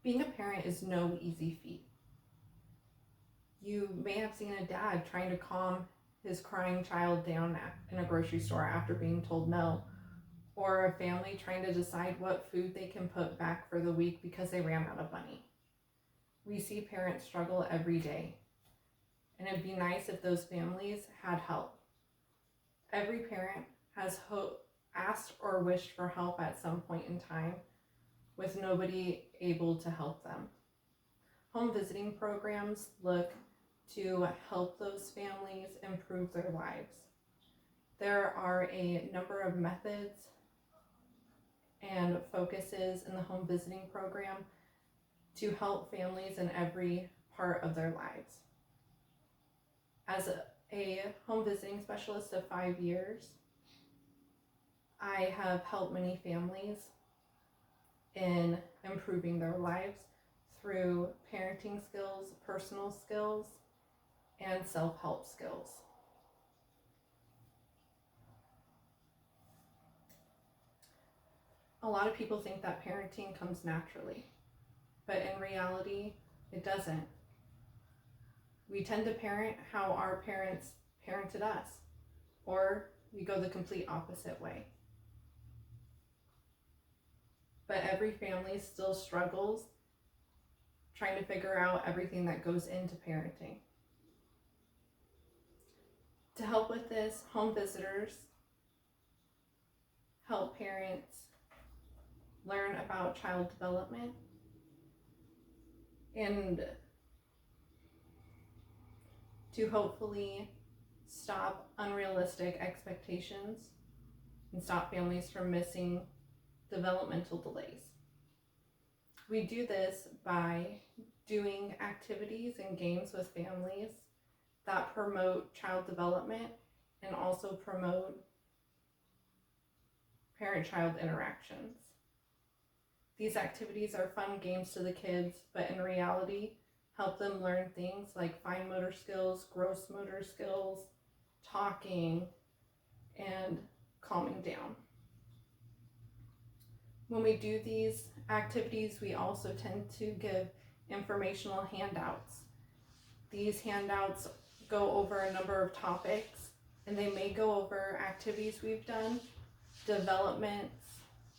Being a parent is no easy feat. You may have seen a dad trying to calm his crying child down in a grocery store after being told no, or a family trying to decide what food they can put back for the week because they ran out of money. We see parents struggle every day, and it'd be nice if those families had help. Every parent has asked or wished for help at some point in time, with nobody able to help them. Home visiting programs look to help those families improve their lives. There are a number of methods and focuses in the home visiting program to help families in every part of their lives. As a home visiting specialist of 5 years, I have helped many families in improving their lives through parenting skills, personal skills, and self-help skills. A lot of people think that parenting comes naturally, but in reality, it doesn't. We tend to parent how our parents parented us, or we go the complete opposite way. But every family still struggles trying to figure out everything that goes into parenting. To help with this, home visitors help parents learn about child development and to hopefully stop unrealistic expectations and stop families from missing developmental delays. We do this by doing activities and games with families that promote child development and also promote parent-child interactions. These activities are fun games to the kids, but in reality, help them learn things like fine motor skills, gross motor skills, talking, and calming down. When we do these activities, we also tend to give informational handouts. These handouts go over a number of topics, and they may go over activities we've done, developments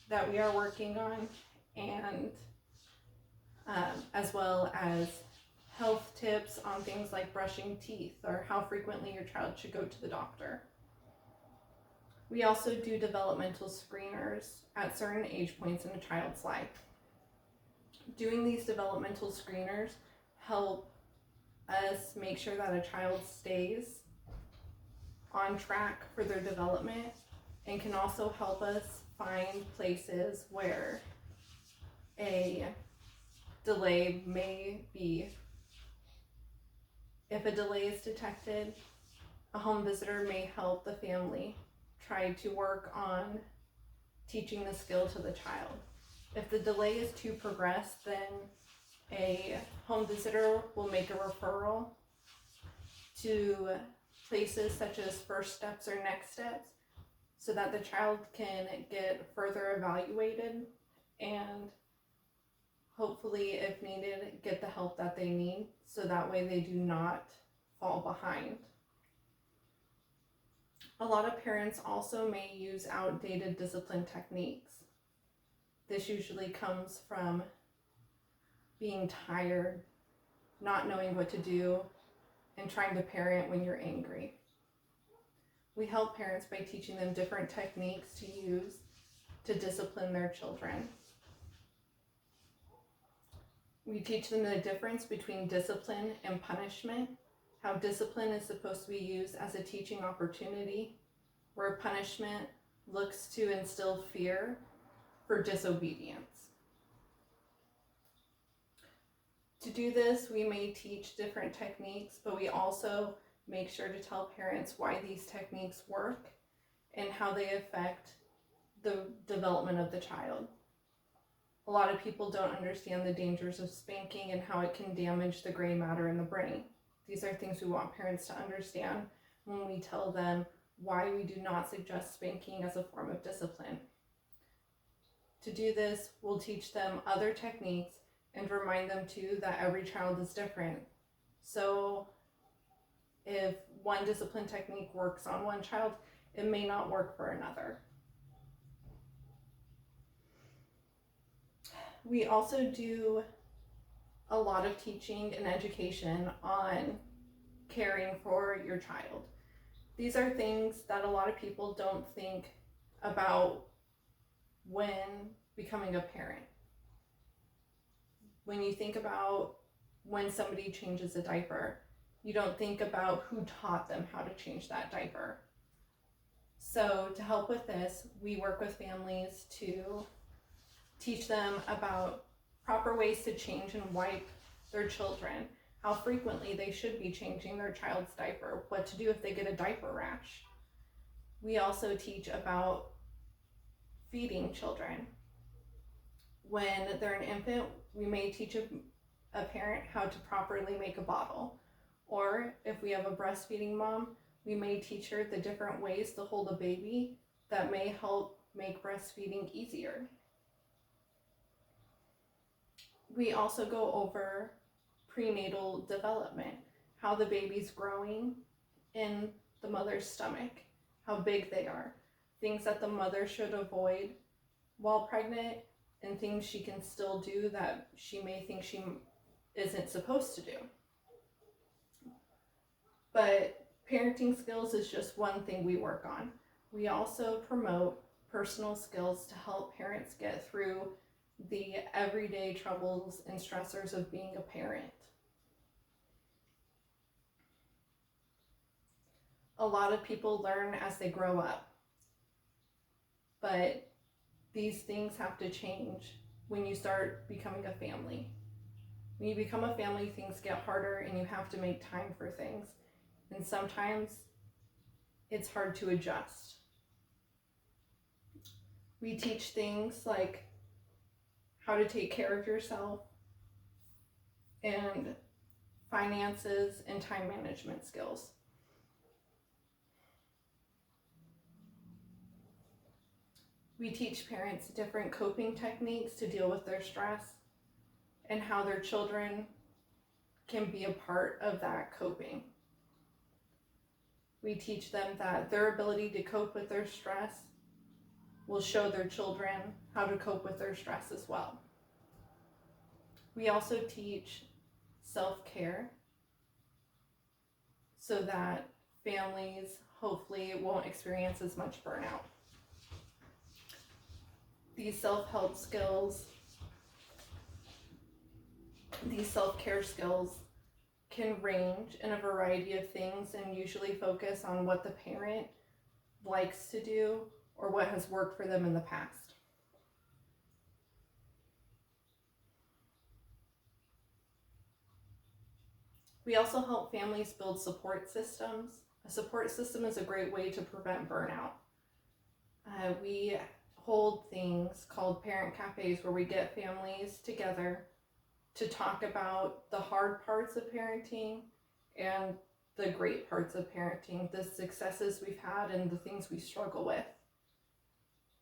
that we are working on, and as well as health tips on things like brushing teeth or how frequently your child should go to the doctor. We also do developmental screeners at certain age points in a child's life. Doing these developmental screeners help us make sure that a child stays on track for their development and can also help us find places where a delay may be. If a delay is detected, a home visitor may help the family try to work on teaching the skill to the child. If the delay is too progressed, then a home visitor will make a referral to places such as First Steps or Next Steps so that the child can get further evaluated and hopefully, if needed, get the help that they need so that way they do not fall behind. A lot of parents also may use outdated discipline techniques. This usually comes from being tired, not knowing what to do, and trying to parent when you're angry. We help parents by teaching them different techniques to use to discipline their children. We teach them the difference between discipline and punishment, how discipline is supposed to be used as a teaching opportunity, where punishment looks to instill fear for disobedience. To do this, we may teach different techniques, but we also make sure to tell parents why these techniques work and how they affect the development of the child. A lot of people don't understand the dangers of spanking and how it can damage the gray matter in the brain. These are things we want parents to understand when we tell them why we do not suggest spanking as a form of discipline. To do this, we'll teach them other techniques and remind them too that every child is different. So if one discipline technique works on one child, it may not work for another. We also do a lot of teaching and education on caring for your child. These are things that a lot of people don't think about when becoming a parent. When you think about when somebody changes a diaper, you don't think about who taught them how to change that diaper. So to help with this, we work with families to teach them about proper ways to change and wipe their children, how frequently they should be changing their child's diaper, what to do if they get a diaper rash. We also teach about feeding children. When they're an infant, we may teach a parent how to properly make a bottle. Or if we have a breastfeeding mom, we may teach her the different ways to hold a baby that may help make breastfeeding easier. We also go over prenatal development, how the baby's growing in the mother's stomach, how big they are, things that the mother should avoid while pregnant, and things she can still do that she may think she isn't supposed to do. But parenting skills is just one thing we work on. We also promote personal skills to help parents get through the everyday troubles and stressors of being a parent. A lot of people learn as they grow up, but these things have to change when you start becoming a family. When you become a family, things get harder and you have to make time for things. And sometimes it's hard to adjust. We teach things like how to take care of yourself and finances and time management skills. We teach parents different coping techniques to deal with their stress and how their children can be a part of that coping. We teach them that their ability to cope with their stress will show their children how to cope with their stress as well. We also teach self-care so that families hopefully won't experience as much burnout. These self-help skills, these self-care skills can range in a variety of things and usually focus on what the parent likes to do or what has worked for them in the past. We also help families build support systems. A support system is a great way to prevent burnout. We hold things called parent cafes where we get families together to talk about the hard parts of parenting and the great parts of parenting, the successes we've had and the things we struggle with.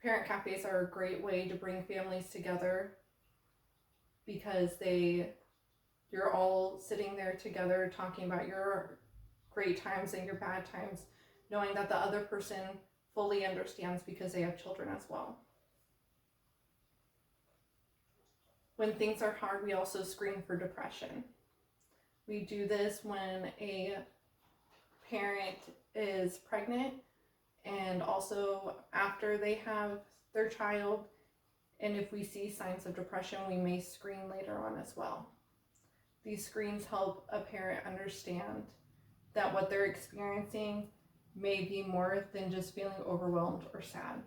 Parent cafes are a great way to bring families together because you're all sitting there together talking about your great times and your bad times, knowing that the other person fully understands because they have children as well. When things are hard, we also screen for depression. We do this when a parent is pregnant and also after they have their child. And if we see signs of depression, we may screen later on as well. These screens help a parent understand that what they're experiencing may be more than just feeling overwhelmed or sad.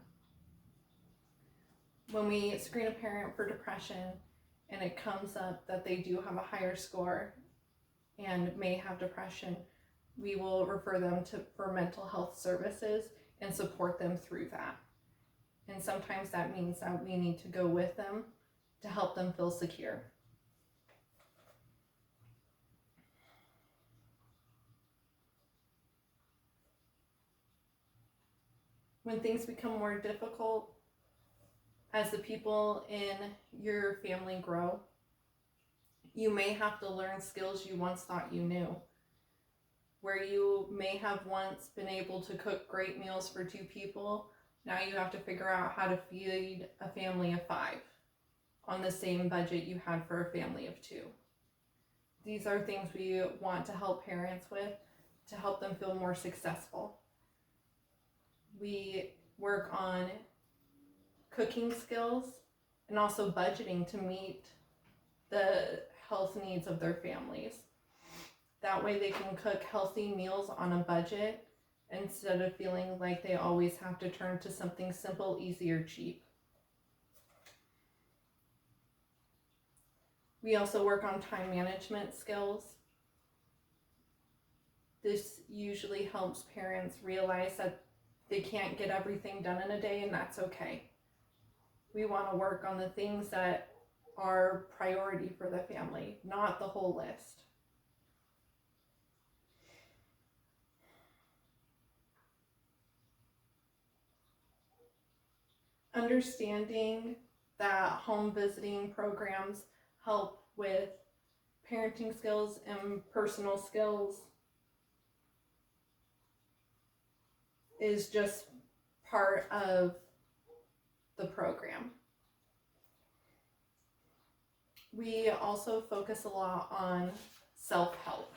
When we screen a parent for depression and it comes up that they do have a higher score and may have depression, we will refer them for mental health services and support them through that. And sometimes that means that we need to go with them to help them feel secure. When things become more difficult, as the people in your family grow, You may have to learn skills you once thought you knew. Where you may have once been able to cook great meals for 2 people, now you have to figure out how to feed a family of 5 on the same budget you had for a family of 2. These are things we want to help parents with to help them feel more successful. We work on cooking skills and also budgeting to meet the health needs of their families. That way they can cook healthy meals on a budget instead of feeling like they always have to turn to something simple, easy, or cheap. We also work on time management skills. This usually helps parents realize that they can't get everything done in a day, and that's okay. We want to work on the things that are priority for the family, not the whole list. Understanding that home visiting programs help with parenting skills and personal skills is just part of the program. We also focus a lot on self-help.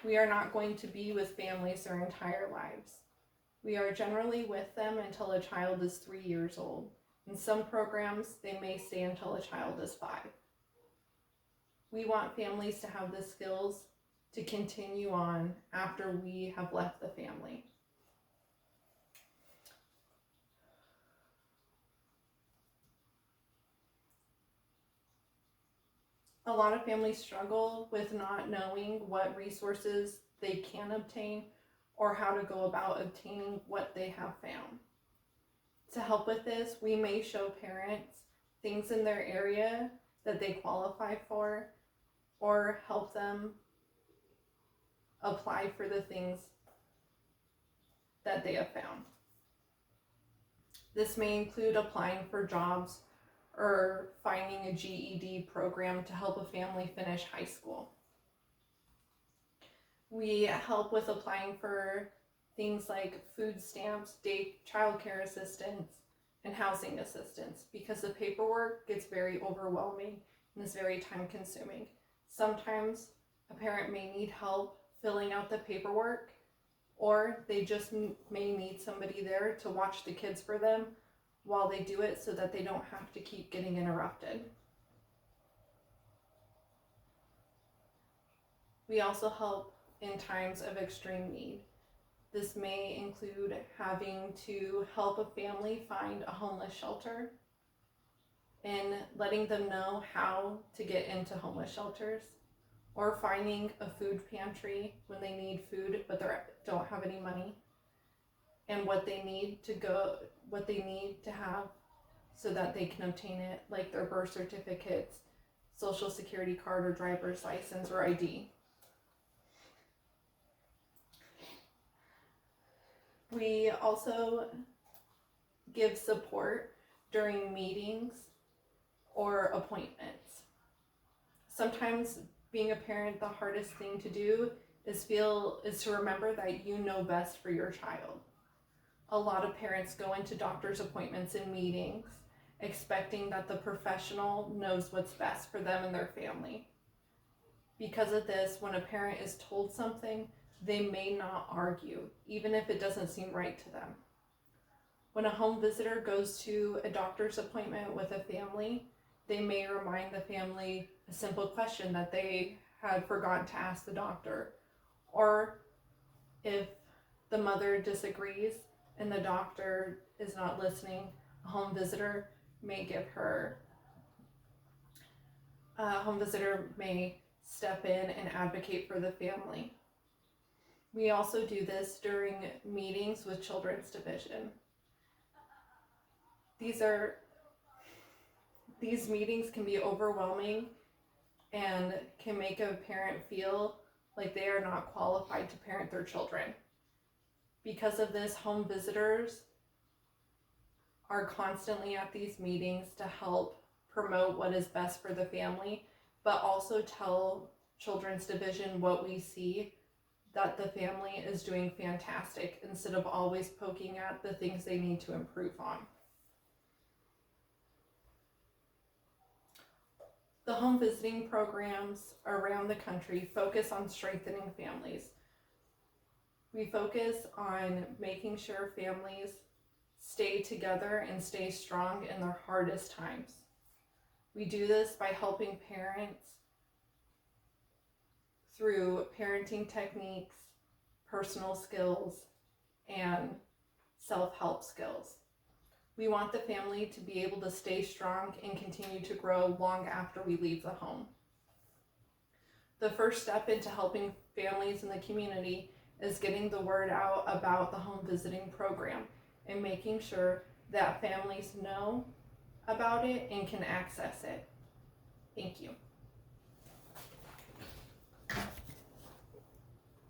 We are not going to be with families their entire lives. We are generally with them until a child is 3 years old. In some programs, they may stay until a child is 5. We want families to have the skills to continue on after we have left the family. A lot of families struggle with not knowing what resources they can obtain or how to go about obtaining what they have found. To help with this, we may show parents things in their area that they qualify for, or help them apply for the things that they have found. This may include applying for jobs or finding a GED program to help a family finish high school. We help with applying for things like food stamps, childcare assistance, and housing assistance because the paperwork gets very overwhelming and is very time consuming. Sometimes a parent may need help filling out the paperwork, or they just may need somebody there to watch the kids for them while they do it so that they don't have to keep getting interrupted. We also help in times of extreme need. This may include having to help a family find a homeless shelter and letting them know how to get into homeless shelters, or finding a food pantry when they need food but they don't have any money, and what they need to have so that they can obtain it, like their birth certificates, social security card, or driver's license or ID. We also give support during meetings or appointments. Sometimes being a parent, the hardest thing to do is to remember that you know best for your child. A lot of parents go into doctor's appointments and meetings expecting that the professional knows what's best for them and their family. Because of this, when a parent is told something, they may not argue, even if it doesn't seem right to them. When a home visitor goes to a doctor's appointment with a family, they may remind the family a simple question that they had forgotten to ask the doctor. Or if the mother disagrees and the doctor is not listening, a home visitor may step in and advocate for the family. We also do this during meetings with Children's Division. These meetings can be overwhelming and can make a parent feel like they are not qualified to parent their children. Because of this, home visitors are constantly at these meetings to help promote what is best for the family but also tell Children's Division what we see, that the family is doing fantastic, instead of always poking at the things they need to improve on. The home visiting programs around the country focus on strengthening families. We focus on making sure families stay together and stay strong in their hardest times. We do this by helping parents through parenting techniques, personal skills, and self-help skills. We want the family to be able to stay strong and continue to grow long after we leave the home. The first step into helping families in the community is getting the word out about the home visiting program and making sure that families know about it and can access it.